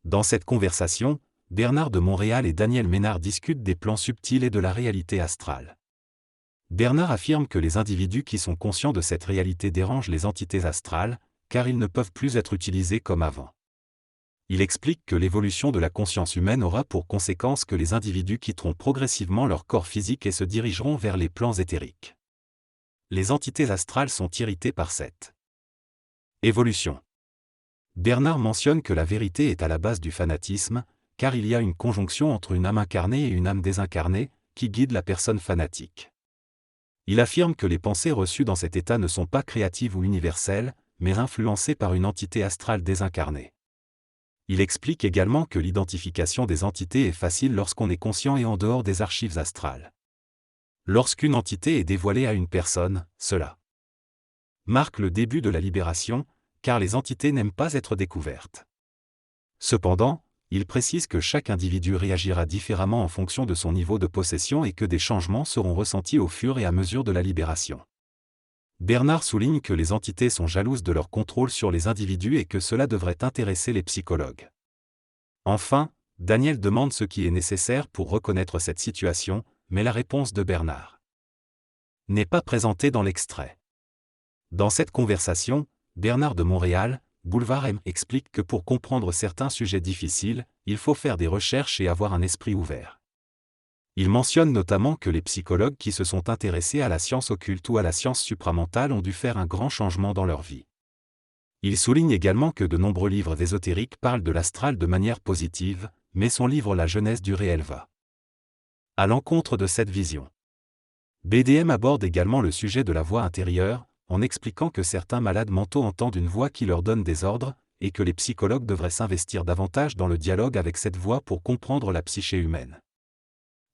Dans cette conversation, Bernard de Montréal et Daniel Ménard discutent des plans subtils et de la réalité astrale. Bernard affirme que les individus qui sont conscients de cette réalité dérangent les entités astrales, car ils ne peuvent plus être utilisés comme avant. Il explique que l'évolution de la conscience humaine aura pour conséquence que les individus quitteront progressivement leur corps physique et se dirigeront vers les plans éthériques. Les entités astrales sont irritées par cette évolution. Bernard mentionne que la vérité est à la base du fanatisme, car il y a une conjonction entre une âme incarnée et une âme désincarnée, qui guide la personne fanatique. Il affirme que les pensées reçues dans cet état ne sont pas créatives ou universelles, mais influencées par une entité astrale désincarnée. Il explique également que l'identification des entités est facile lorsqu'on est conscient et en dehors des archives astrales. Lorsqu'une entité est dévoilée à une personne, cela marque le début de la libération, car les entités n'aiment pas être découvertes. Cependant, il précise que chaque individu réagira différemment en fonction de son niveau de possession et que des changements seront ressentis au fur et à mesure de la libération. Bernard souligne que les entités sont jalouses de leur contrôle sur les individus et que cela devrait intéresser les psychologues. Enfin, Daniel demande ce qui est nécessaire pour reconnaître cette situation, mais la réponse de Bernard n'est pas présentée dans l'extrait. Dans cette conversation, Bernard de Montréal, Boulevard M, explique que pour comprendre certains sujets difficiles, il faut faire des recherches et avoir un esprit ouvert. Il mentionne notamment que les psychologues qui se sont intéressés à la science occulte ou à la science supramentale ont dû faire un grand changement dans leur vie. Il souligne également que de nombreux livres ésotériques parlent de l'astral de manière positive, mais son livre La Genèse du réel va à l'encontre de cette vision. BDM aborde également le sujet de la voix intérieure, en expliquant que certains malades mentaux entendent une voix qui leur donne des ordres, et que les psychologues devraient s'investir davantage dans le dialogue avec cette voix pour comprendre la psyché humaine.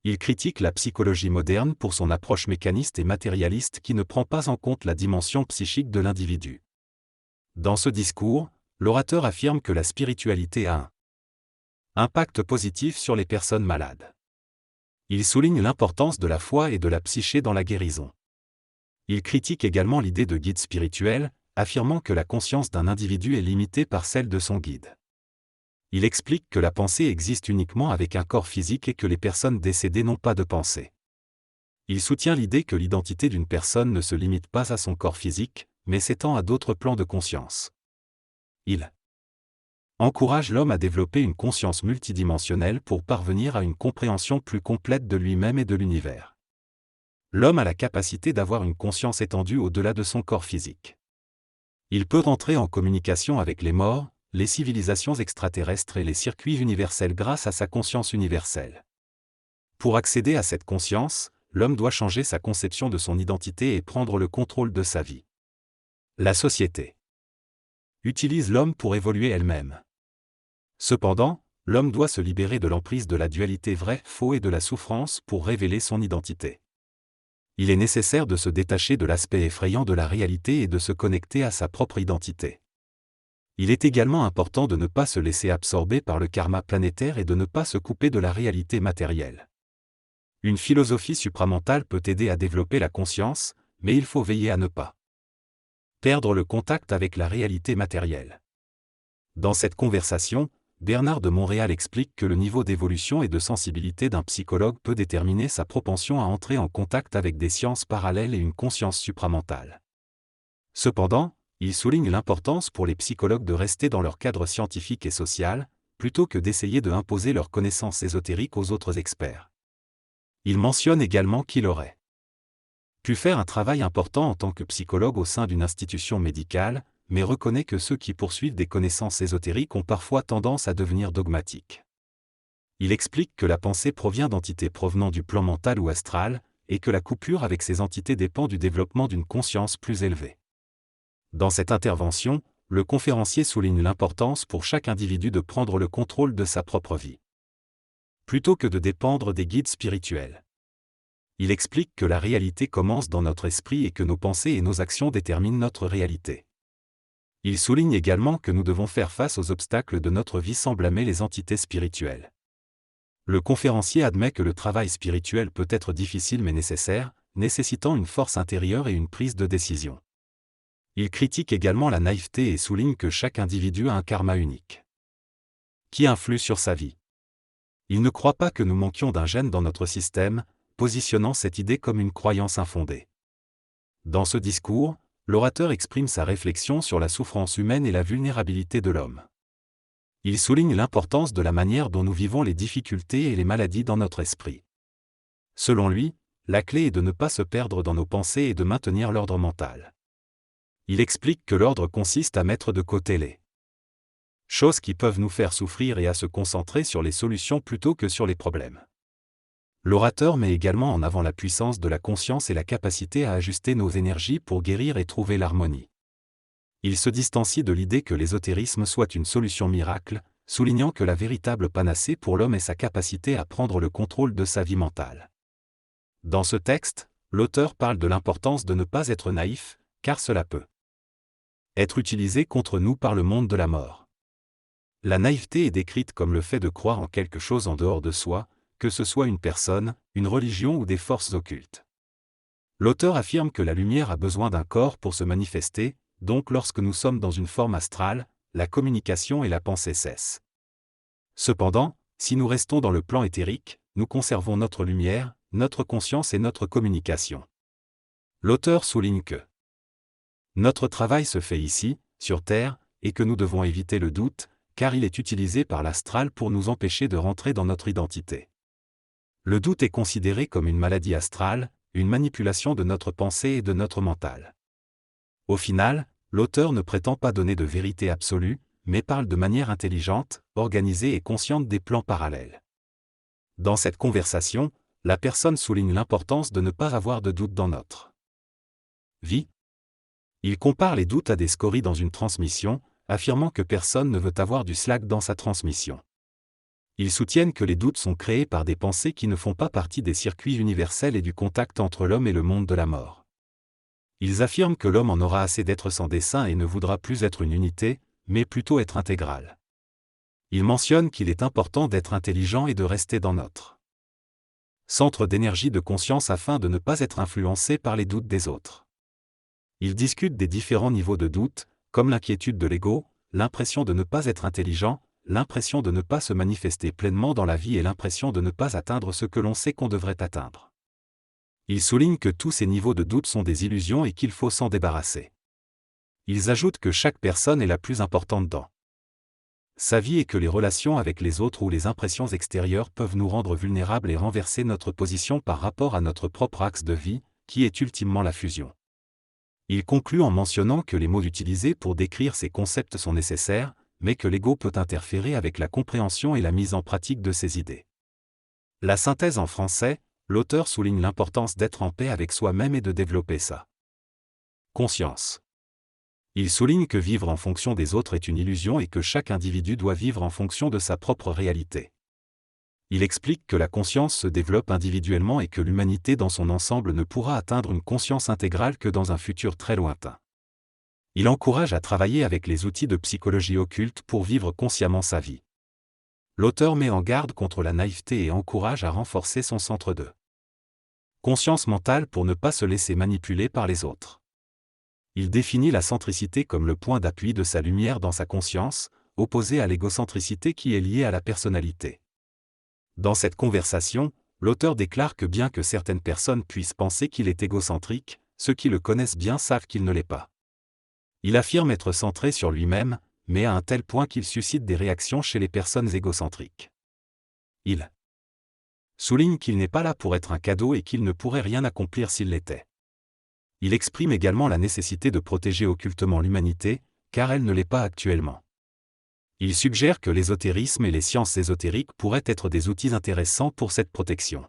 Il critique la psychologie moderne pour son approche mécaniste et matérialiste qui ne prend pas en compte la dimension psychique de l'individu. Dans ce discours, l'orateur affirme que la spiritualité a un impact positif sur les personnes malades. Il souligne l'importance de la foi et de la psyché dans la guérison. Il critique également l'idée de guide spirituel, affirmant que la conscience d'un individu est limitée par celle de son guide. Il explique que la pensée existe uniquement avec un corps physique et que les personnes décédées n'ont pas de pensée. Il soutient l'idée que l'identité d'une personne ne se limite pas à son corps physique, mais s'étend à d'autres plans de conscience. Il encourage l'homme à développer une conscience multidimensionnelle pour parvenir à une compréhension plus complète de lui-même et de l'univers. L'homme a la capacité d'avoir une conscience étendue au-delà de son corps physique. Il peut entrer en communication avec les morts, les civilisations extraterrestres et les circuits universels grâce à sa conscience universelle. Pour accéder à cette conscience, l'homme doit changer sa conception de son identité et prendre le contrôle de sa vie. La société utilise l'homme pour évoluer elle-même. Cependant, l'homme doit se libérer de l'emprise de la dualité vrai-faux et de la souffrance pour révéler son identité. Il est nécessaire de se détacher de l'aspect effrayant de la réalité et de se connecter à sa propre identité. Il est également important de ne pas se laisser absorber par le karma planétaire et de ne pas se couper de la réalité matérielle. Une philosophie supramentale peut aider à développer la conscience, mais il faut veiller à ne pas perdre le contact avec la réalité matérielle. Dans cette conversation, Bernard de Montréal explique que le niveau d'évolution et de sensibilité d'un psychologue peut déterminer sa propension à entrer en contact avec des sciences parallèles et une conscience supramentale. Cependant, il souligne l'importance pour les psychologues de rester dans leur cadre scientifique et social, plutôt que d'essayer de imposer leurs connaissances ésotériques aux autres experts. Il mentionne également qu'il aurait pu faire un travail important en tant que psychologue au sein d'une institution médicale, mais reconnaît que ceux qui poursuivent des connaissances ésotériques ont parfois tendance à devenir dogmatiques. Il explique que la pensée provient d'entités provenant du plan mental ou astral, et que la coupure avec ces entités dépend du développement d'une conscience plus élevée. Dans cette intervention, le conférencier souligne l'importance pour chaque individu de prendre le contrôle de sa propre vie, plutôt que de dépendre des guides spirituels. Il explique que la réalité commence dans notre esprit et que nos pensées et nos actions déterminent notre réalité. Il souligne également que nous devons faire face aux obstacles de notre vie sans blâmer les entités spirituelles. Le conférencier admet que le travail spirituel peut être difficile mais nécessaire, nécessitant une force intérieure et une prise de décision. Il critique également la naïveté et souligne que chaque individu a un karma unique. qui influent sur sa vie. Il ne croit pas que nous manquions d'un gène dans notre système, positionnant cette idée comme une croyance infondée. Dans ce discours, l'orateur exprime sa réflexion sur la souffrance humaine et la vulnérabilité de l'homme. Il souligne l'importance de la manière dont nous vivons les difficultés et les maladies dans notre esprit. Selon lui, la clé est de ne pas se perdre dans nos pensées et de maintenir l'ordre mental. Il explique que l'ordre consiste à mettre de côté les choses qui peuvent nous faire souffrir et à se concentrer sur les solutions plutôt que sur les problèmes. L'orateur met également en avant la puissance de la conscience et la capacité à ajuster nos énergies pour guérir et trouver l'harmonie. Il se distancie de l'idée que l'ésotérisme soit une solution miracle, soulignant que la véritable panacée pour l'homme est sa capacité à prendre le contrôle de sa vie mentale. Dans ce texte, l'auteur parle de l'importance de ne pas être naïf, car cela peut être utilisé contre nous par le monde de la mort. La naïveté est décrite comme le fait de croire en quelque chose en dehors de soi, que ce soit une personne, une religion ou des forces occultes. L'auteur affirme que la lumière a besoin d'un corps pour se manifester, donc lorsque nous sommes dans une forme astrale, la communication et la pensée cessent. Cependant, si nous restons dans le plan éthérique, nous conservons notre lumière, notre conscience et notre communication. L'auteur souligne que notre travail se fait ici, sur Terre, et que nous devons éviter le doute, car il est utilisé par l'astral pour nous empêcher de rentrer dans notre identité. Le doute est considéré comme une maladie astrale, une manipulation de notre pensée et de notre mental. Au final, l'auteur ne prétend pas donner de vérité absolue, mais parle de manière intelligente, organisée et consciente des plans parallèles. Dans cette conversation, la personne souligne l'importance de ne pas avoir de doute dans notre vie. Il compare les doutes à des scories dans une transmission, affirmant que personne ne veut avoir du slack dans sa transmission. Ils soutiennent que les doutes sont créés par des pensées qui ne font pas partie des circuits universels et du contact entre l'homme et le monde de la mort. Ils affirment que l'homme en aura assez d'être sans dessein et ne voudra plus être une unité, mais plutôt être intégral. Ils mentionnent qu'il est important d'être intelligent et de rester dans notre centre d'énergie de conscience afin de ne pas être influencé par les doutes des autres. Ils discutent des différents niveaux de doute, comme l'inquiétude de l'ego, l'impression de ne pas être intelligent, l'impression de ne pas se manifester pleinement dans la vie et l'impression de ne pas atteindre ce que l'on sait qu'on devrait atteindre. Ils soulignent que tous ces niveaux de doute sont des illusions et qu'il faut s'en débarrasser. Ils ajoutent que chaque personne est la plus importante dans sa vie et que les relations avec les autres ou les impressions extérieures peuvent nous rendre vulnérables et renverser notre position par rapport à notre propre axe de vie, qui est ultimement la fusion. Il conclut en mentionnant que les mots utilisés pour décrire ces concepts sont nécessaires, mais que l'ego peut interférer avec la compréhension et la mise en pratique de ces idées. La synthèse en français, l'auteur souligne l'importance d'être en paix avec soi-même et de développer sa conscience. Il souligne que vivre en fonction des autres est une illusion et que chaque individu doit vivre en fonction de sa propre réalité. Il explique que la conscience se développe individuellement et que l'humanité dans son ensemble ne pourra atteindre une conscience intégrale que dans un futur très lointain. Il encourage à travailler avec les outils de psychologie occulte pour vivre consciemment sa vie. L'auteur met en garde contre la naïveté et encourage à renforcer son centre de conscience mentale pour ne pas se laisser manipuler par les autres. Il définit la centricité comme le point d'appui de sa lumière dans sa conscience, opposé à l'égocentricité qui est liée à la personnalité. Dans cette conversation, l'auteur déclare que bien que certaines personnes puissent penser qu'il est égocentrique, ceux qui le connaissent bien savent qu'il ne l'est pas. Il affirme être centré sur lui-même, mais à un tel point qu'il suscite des réactions chez les personnes égocentriques. Il souligne qu'il n'est pas là pour être un cadeau et qu'il ne pourrait rien accomplir s'il l'était. Il exprime également la nécessité de protéger occultement l'humanité, car elle ne l'est pas actuellement. Il suggère que l'ésotérisme et les sciences ésotériques pourraient être des outils intéressants pour cette protection.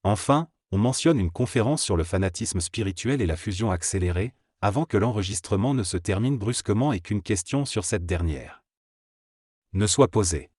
Enfin, on mentionne une conférence sur le fanatisme spirituel et la fusion accélérée, avant que l'enregistrement ne se termine brusquement et qu'une question sur cette dernière ne soit posée.